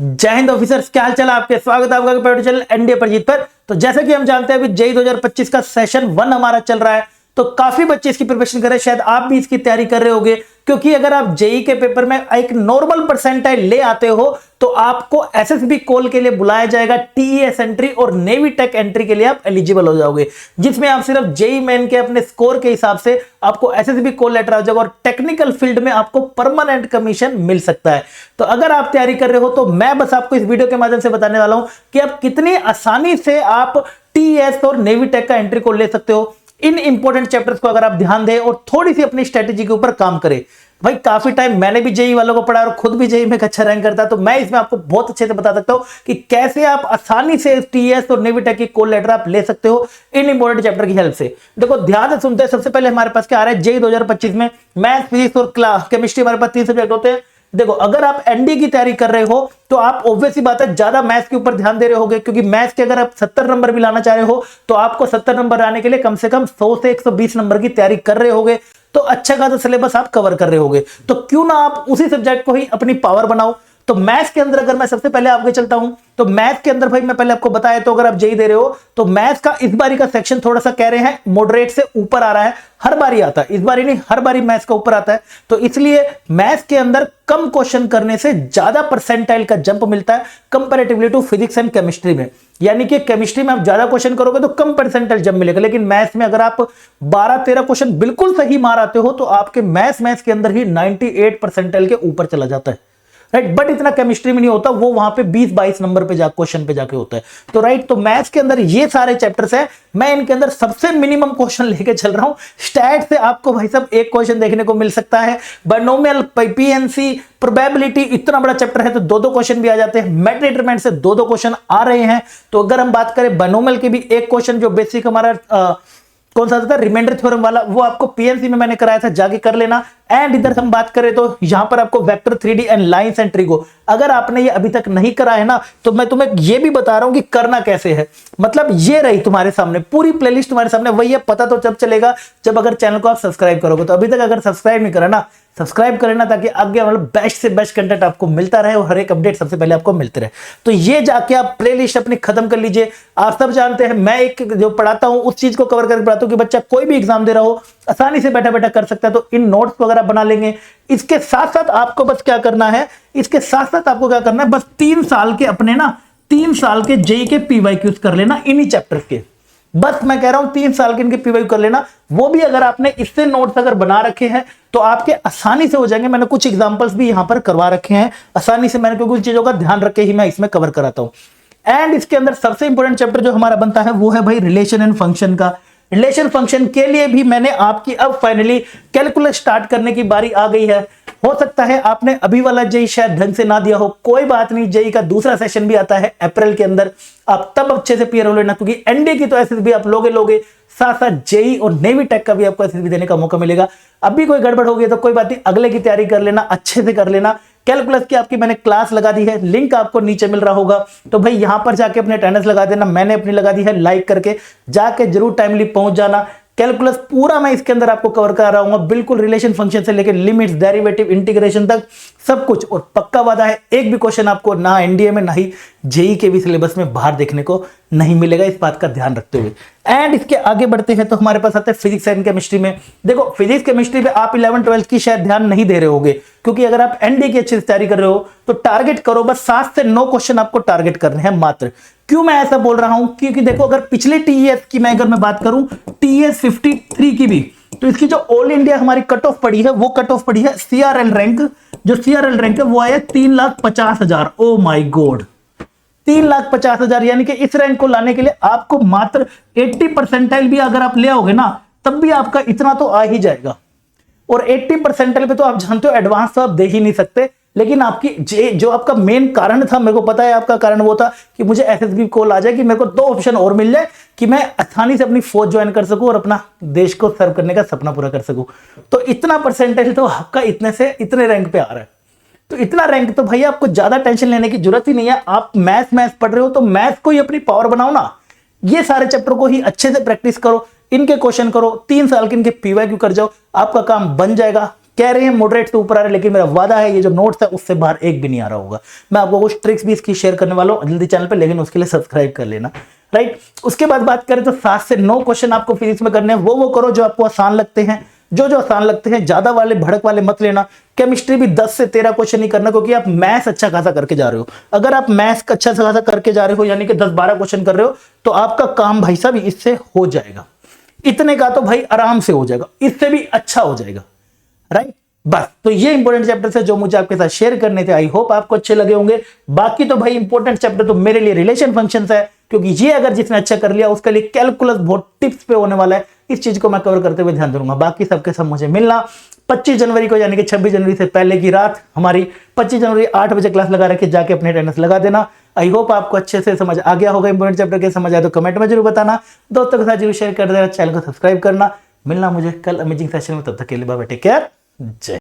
जय हिंद ऑफिसर्स, क्या हाल चाल आपके। स्वागत है आपका प्राइवेट चैनल एनडीए पर जीत पर। तो जैसे कि हम जानते हैं अभी जेई 2025 का सेशन 1 हमारा चल रहा है, तो काफी बच्चे इसकी प्रिपरेशन कर रहे हैं। शायद आप भी इसकी तैयारी कर रहे होंगे, क्योंकि अगर आप जेई के पेपर में एक नॉर्मल परसेंटाइल ले आते हो तो आपको एसएसबी कॉल के लिए बुलाया जाएगा। टीईएस एंट्री और नेवी टेक एंट्री के लिए आप एलिजिबल हो जाओगे, जिसमें आप सिर्फ जेई मेन के अपने स्कोर के हिसाब से आपको एसएसबी कॉल लेटर आ जाएगा और टेक्निकल फील्ड में आपको परमानेंट कमीशन मिल सकता है। तो अगर आप तैयारी कर रहे हो तो मैं बस आपको इस वीडियो के माध्यम से बताने वाला हूं कि आप कितनी आसानी से आप टीईएस और नेवी टेक का एंट्री कोड ले सकते हो। इन इंपॉर्टेंट चैप्टर्स को अगर आप ध्यान दें और थोड़ी सी अपनी स्ट्रेटेजी के ऊपर काम करें। भाई काफी टाइम मैंने भी जेई वालों को पढ़ा और खुद भी जेई में अच्छा रैंक करता, तो मैं इसमें आपको बहुत अच्छे से बता सकता हूं कि कैसे आप आसानी से टीएस और नेवी टेक की कॉल लेटर आप ले सकते हो इन इंपॉर्टेंट चैप्टर की हेल्प से। देखो ध्यान से सुनते हैं। सबसे पहले हमारे पास क्या आ रहा है जेई 2025 में मैथ, फिजिक्स और केमिस्ट्री हमारे पास 3 सब्जेक्ट होते हैं। देखो अगर आप एनडी की तैयारी कर रहे हो तो आप ऑब्वियस सी बात है ज्यादा मैथ्स के ऊपर ध्यान दे रहे होगे, क्योंकि मैथ्स के अगर आप 70 नंबर भी लाना चाह रहे हो तो आपको 70 नंबर आने के लिए कम से कम 100 से 120 नंबर की तैयारी कर रहे होगे। तो अच्छा खासा सिलेबस आप कवर कर रहे होगे, तो क्यों ना आप उसी सब्जेक्ट को ही अपनी पावर बनाओ। तो मैथ्स के अंदर अगर मैं सबसे पहले आगे चलता हूं तो मैथ्स के अंदर भाई मैं पहले आपको बताया, तो अगर आप जेई दे रहे हो तो मैथ्स का इस बारी का सेक्शन थोड़ा सा कह रहे हैं मॉडरेट से ऊपर आ रहा है। हर बारी आता है, इस बारी नहीं, हर बारी मैथ्स का ऊपर आता है। तो इसलिए मैथ्स के अंदर कम क्वेश्चन करने से ज्यादा परसेंटाइल का जंप मिलता है comparatively to physics and chemistry में। यानी कि केमिस्ट्री में आप ज्यादा क्वेश्चन करोगे तो कम परसेंटाइल जंप मिलेगा, लेकिन मैथ्स में अगर आप 12-13 क्वेश्चन बिल्कुल सही मार आते हो तो आपके मैथ्स के अंदर ही 98 परसेंटाइल के ऊपर चला जाता है, राइट। बट इतना केमिस्ट्री में नहीं होता, वो वहां पे 20-22 नंबर पे क्वेश्चन पे जाके होता है। तो राइट, तो मैथ्स के अंदर ये सारे चैप्टर्स हैं, मैं इनके अंदर सबसे मिनिमम क्वेश्चन लेके चल रहा हूं। स्टैट से आपको भाई साहब एक क्वेश्चन देखने को मिल सकता है, बायनोमियल, पीएनसी, प्रोबेबिलिटी इतना बड़ा चैप्टर है तो 2-2 क्वेश्चन भी आ जाते हैं। मेट डिटरमिनेंट से 2-2 क्वेश्चन आ रहे हैं। तो अगर हम बात करें बायनोमियल के भी एक क्वेश्चन जो बेसिक हमारा कौन सा था, रिमाइंडर थ्योरम वाला, वो आपको पीएनसी में मैंने कराया था, जाके कर लेना। एंड इधर हम बात करें तो यहां पर आपको vector 3D and lines and trigo, अगर आपने ये अभी तक नहीं करा है ना तो मैं तुम्हें ये भी बता रहा हूं कि करना कैसे है। मतलब ये रही तुम्हारे सामने पूरी प्लेलिस्ट तुम्हारे सामने, वही है। पता तो जब चलेगा जब अगर चैनल को आप सब्सक्राइब करोगे। तो अभी तक अगर सब्सक्राइब नहीं करा ना, सब्सक्राइब कर लेना, ताकि आगे मतलब बेस्ट से बेस्ट कंटेंट आपको मिलता रहे और हर एक अपडेट सबसे पहले आपको मिलते रहे। तो ये जाके आप प्लेलिस्ट अपनी खत्म कर लीजिए। आप सब जानते हैं मैं एक जो पढ़ाता हूं उस चीज को कवर करके पढ़ाता हूं कि बच्चा कोई भी एग्जाम दे रहा हो आसानी से बैठा बैठा कर सकता है। तो इन नोट्स वगैरह बना लेंगे। इसके साथ साथ आपको बस क्या करना है, इसके साथ साथ आपको क्या करना है, बस 3 साल के अपने ना 3 साल के जेई के पीवाईक्यूज कर लेना इन्हीं चैप्टर्स के। बस मैं कह रहा हूं 3 साल के इनके पीवाईक्यू कर लेना। वो भी अगर आपने इससे नोट्स अगर बना रखे हैं तो आपके आसानी से हो जाएंगे। मैंने कुछ एग्जांपल्स भी यहां पर करवा रखे हैं आसानी से, मैंने कुछ चीजों का ध्यान रख के ही मैं इसमें कवर कराता हूं। एंड इसके अंदर सबसे इंपॉर्टेंट चैप्टर जो हमारा बनता है वो है भाई रिलेशन एंड फंक्शन का। रिलेशन फंक्शन के लिए भी मैंने आपकी अब फाइनली कैलकुलस स्टार्ट करने की बारी आ गई है। हो सकता है आपने अभी वाला जेई शायद ढंग से ना दिया हो, कोई बात नहीं, जेई का दूसरा सेशन भी आता है अप्रैल के अंदर, आप तब अच्छे से क्लियर हो लेना, क्योंकि एनडी की तो एसएसबी आप लोगे, साथ साथ जेई और नेवी टेक का भी आपको एसएसबी देने का मौका मिलेगा। अभी कोई गड़बड़ होगी तो कोई बात नहीं, अगले की तैयारी कर लेना, अच्छे से कर लेना। कैलकुलस की आपकी मैंने क्लास लगा दी है, लिंक आपको नीचे मिल रहा होगा। तो भाई यहां पर जाके अपने अटेंडेंस लगा देना, मैंने अपनी लगा दी है, लाइक करके जाके जरूर टाइमली पहुंच जाना। कैलकुलस पूरा मैं इसके अंदर आपको कवर कर रहा हूं, बिल्कुल रिलेशन फंक्शन से लेकर लिमिट्स, डेरिवेटिव, इंटीग्रेशन तक सब कुछ। और पक्का वादा है एक भी क्वेश्चन आपको ना एनडीए में ना ही जेई के भी सिलेबस में बाहर देखने को नहीं मिलेगा, इस बात का ध्यान रखते हुए। एंड इसके आगे बढ़ते हैं तो हमारे पास आते हैं फिजिक्स एंड केमिस्ट्री में। देखो फिजिक्स केमिस्ट्री में आप 11-12 की शायद ध्यान नहीं दे रहे होगे, क्योंकि अगर आप एनडीए की अच्छी तैयारी कर रहे हो तो टारगेट करो, बस 7 से 9 क्वेश्चन आपको टारगेट करने हैं मात्र। क्यों मैं ऐसा बोल रहा हूं, क्योंकि देखो अगर पिछले टीईएस की मैं अगर मैं बात करूं टीईएस 53 की भी, तो इसकी जो ऑल इंडिया हमारी कट ऑफ पड़ी है वो कट ऑफ पड़ी है सीआरएल रैंक। जो सीआरएल रैंक है वो आया 3,50,000। Oh my God, 3,50,000। यानी कि इस रैंक को लाने के लिए आपको मात्र 80 परसेंटाइल भी अगर आप ले आओगे ना तब भी आपका इतना तो आ ही जाएगा। और 80 परसेंटाइल पे तो आप जानते हो एडवांस तो आप दे ही नहीं सकते। लेकिन आपकी जो आपका मेन कारण था, मेरे को पता है आपका कारण वो था कि मुझे एसएसबी कॉल आ जाए, कि मेरे को 2 ऑप्शन और मिल जाए कि मैं आसानी से अपनी फौज ज्वाइन कर सकूं और अपना देश को सर्व करने का सपना पूरा कर सकूं। तो इतना परसेंटेज तो आपका इतने से इतने रैंक पे आ रहा है। तो इतना रैंक तो भैया आपको ज्यादा टेंशन लेने की जरूरत ही नहीं है। आप मैथ्स पढ़ रहे हो तो मैथ्स को ही अपनी पावर बनाओ ना। ये सारे चैप्टर को ही अच्छे से प्रैक्टिस करो, इनके क्वेश्चन करो, 3 साल के इनके पीवाईक्यू कर जाओ, आपका काम बन जाएगा। कह रहे हैं मॉडरेट से ऊपर आ रहा है, लेकिन मेरा वादा है ये जो नोट्स है उससे बाहर एक भी नहीं आ रहा होगा। मैं आपको कुछ ट्रिक्स भी इसकी शेयर करने वाला हूं जल्दी चैनल पे, लेकिन उसके लिए सब्सक्राइब कर लेना, राइट। उसके बाद बात करें तो 7 से 9 क्वेश्चन आपको फिजिक्स में करने हैं, वो करो जो आपको आसान लगते हैं। जो आसान लगते हैं, ज्यादा वाले भड़क वाले मत लेना। केमिस्ट्री भी 10 से 13 क्वेश्चन ही करना, क्योंकि आप मैथ्स अच्छा खासा करके जा रहे हो। अगर आप मैथ्स का अच्छा खासा करके जा रहे हो, यानी कि 10-12 क्वेश्चन कर रहे हो, तो आपका काम भाई साहब इससे हो जाएगा। इतने का तो भाई आराम से हो जाएगा, इससे भी अच्छा हो जाएगा, राइट। बस तो ये इंपॉर्टेंट चैप्टर है जो मुझे आपके साथ शेयर करने थे। आई होप आपको अच्छे लगे होंगे। बाकी तो भाई इंपॉर्टेंट चैप्टर तो मेरे लिए रिलेशन फंक्शंस है, क्योंकि ये अगर जिसने अच्छा कर लिया उसके लिए कैलकुलस बहुत टिप्स पे होने वाला है। इस चीज को मैं कवर करते हुए ध्यान दूंगा। बाकी सबके सब मुझे मिलना 25 जनवरी को, यानी कि 26 जनवरी से पहले की रात हमारी 25 जनवरी 8 बजे क्लास लगा रखे, जाके अपने अटेंडेंस लगा देना। आई होप आपको अच्छे से समझ आ गया होगा। इंपॉर्टेंट चैप्टर के समझ आया तो कमेंट में जरूर बताना, दोस्तों के साथ जरूर शेयर कर देना, चैनल को सब्सक्राइब करना। मिलना मुझे कल अमेजिंग सेशन में, तब तक के लिए बाय बाय, टेक केयर, जय।